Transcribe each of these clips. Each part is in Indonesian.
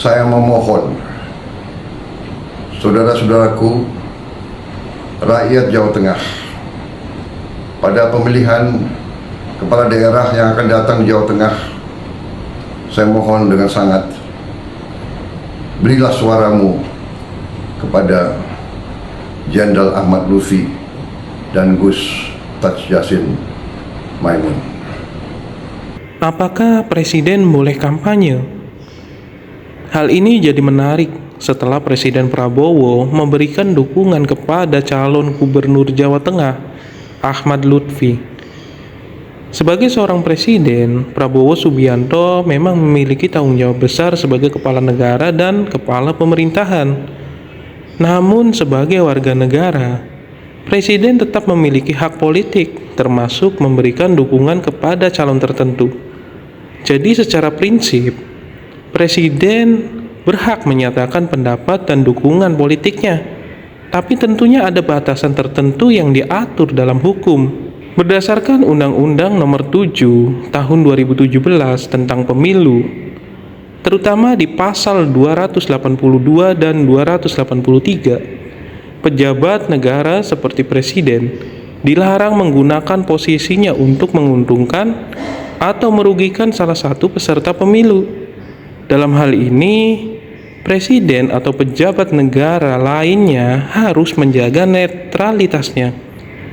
Saya memohon saudara-saudaraku rakyat Jawa Tengah pada pemilihan kepala daerah yang akan datang di Jawa Tengah, saya mohon dengan sangat, berilah suaramu kepada Jenderal Ahmad Lutfi dan Gus Taj Yassin Maimun. Apakah presiden boleh kampanye? Hal ini jadi menarik setelah Presiden Prabowo memberikan dukungan kepada calon gubernur Jawa Tengah, Ahmad Lutfi. Sebagai seorang presiden, Prabowo Subianto memang memiliki tanggung jawab besar sebagai kepala negara dan kepala pemerintahan. Namun sebagai warga negara, presiden tetap memiliki hak politik, termasuk memberikan dukungan kepada calon tertentu. Jadi secara prinsip, presiden berhak menyatakan pendapat dan dukungan politiknya, tapi tentunya ada batasan tertentu yang diatur dalam hukum. Berdasarkan Undang-Undang Nomor 7 Tahun 2017 tentang Pemilu, terutama di pasal 282 dan 283, pejabat negara seperti presiden dilarang menggunakan posisinya untuk menguntungkan atau merugikan salah satu peserta pemilu. Dalam hal ini, presiden atau pejabat negara lainnya harus menjaga netralitasnya.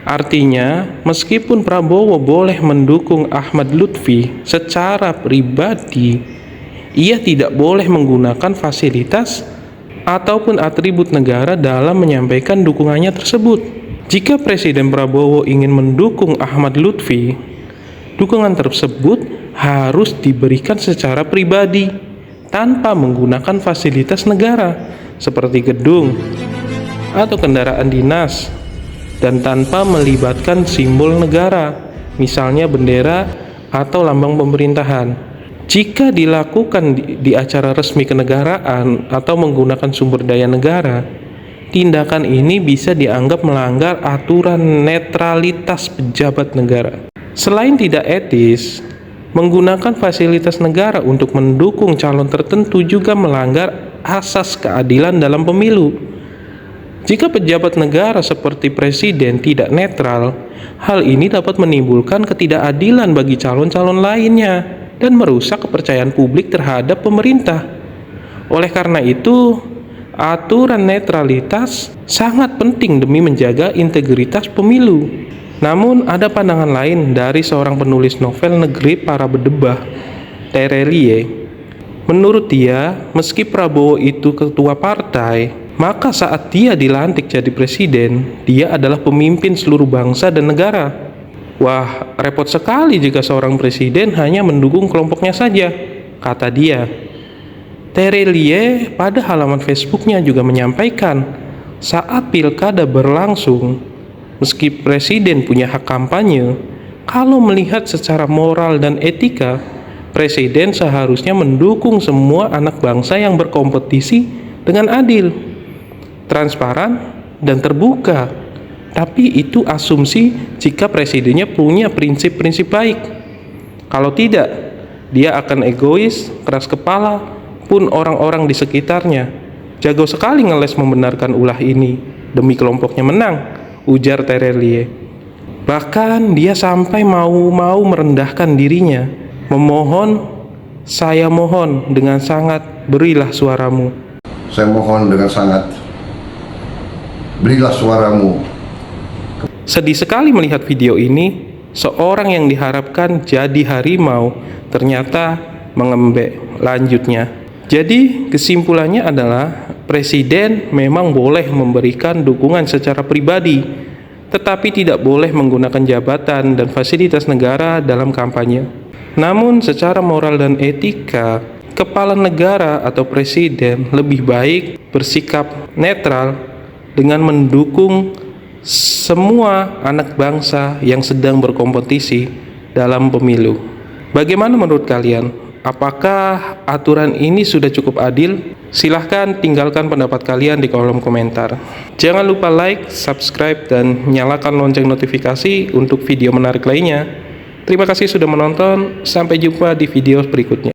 Artinya, meskipun Prabowo boleh mendukung Ahmad Lutfi secara pribadi, ia tidak boleh menggunakan fasilitas ataupun atribut negara dalam menyampaikan dukungannya tersebut. Jika Presiden Prabowo ingin mendukung Ahmad Lutfi, dukungan tersebut harus diberikan secara pribadi tanpa menggunakan fasilitas negara seperti gedung atau kendaraan dinas, dan tanpa melibatkan simbol negara, misalnya bendera atau lambang pemerintahan. Jika dilakukan di acara resmi kenegaraan atau menggunakan sumber daya negara, tindakan ini bisa dianggap melanggar aturan netralitas pejabat negara. Selain tidak etis, menggunakan fasilitas negara untuk mendukung calon tertentu juga melanggar asas keadilan dalam pemilu. Jika pejabat negara seperti presiden tidak netral, hal ini dapat menimbulkan ketidakadilan bagi calon-calon lainnya dan merusak kepercayaan publik terhadap pemerintah. Oleh karena itu, aturan netralitas sangat penting demi menjaga integritas pemilu. Namun ada pandangan lain dari seorang penulis novel Negeri Para Berdebah, Terelie. Menurut dia, meski Prabowo itu ketua partai, maka saat dia dilantik jadi presiden, dia adalah pemimpin seluruh bangsa dan negara. Wah, repot sekali jika seorang presiden hanya mendukung kelompoknya saja, kata dia. Terelie pada halaman Facebooknya juga menyampaikan, saat pilkada berlangsung, meski presiden punya hak kampanye, kalau melihat secara moral dan etika, presiden seharusnya mendukung semua anak bangsa yang berkompetisi dengan adil, transparan, dan terbuka. Tapi itu asumsi jika presidennya punya prinsip-prinsip baik. Kalau tidak, dia akan egois, keras kepala, pun orang-orang di sekitarnya jago sekali ngeles membenarkan ulah ini demi kelompoknya menang, ujar Terelie. Bahkan dia sampai mau merendahkan dirinya, memohon, saya mohon dengan sangat, berilah suaramu. Saya mohon dengan sangat, berilah suaramu. Sedih sekali melihat video ini, seorang yang diharapkan jadi harimau ternyata mengembek. Lanjutnya, jadi kesimpulannya adalah presiden memang boleh memberikan dukungan secara pribadi, tetapi tidak boleh menggunakan jabatan dan fasilitas negara dalam kampanye. Namun secara moral dan etika, kepala negara atau presiden lebih baik bersikap netral dengan mendukung semua anak bangsa yang sedang berkompetisi dalam pemilu. Bagaimana menurut kalian? Apakah aturan ini sudah cukup adil? Silahkan tinggalkan pendapat kalian di kolom komentar. Jangan lupa like, subscribe, dan nyalakan lonceng notifikasi untuk video menarik lainnya. Terima kasih sudah menonton. Sampai jumpa di video berikutnya.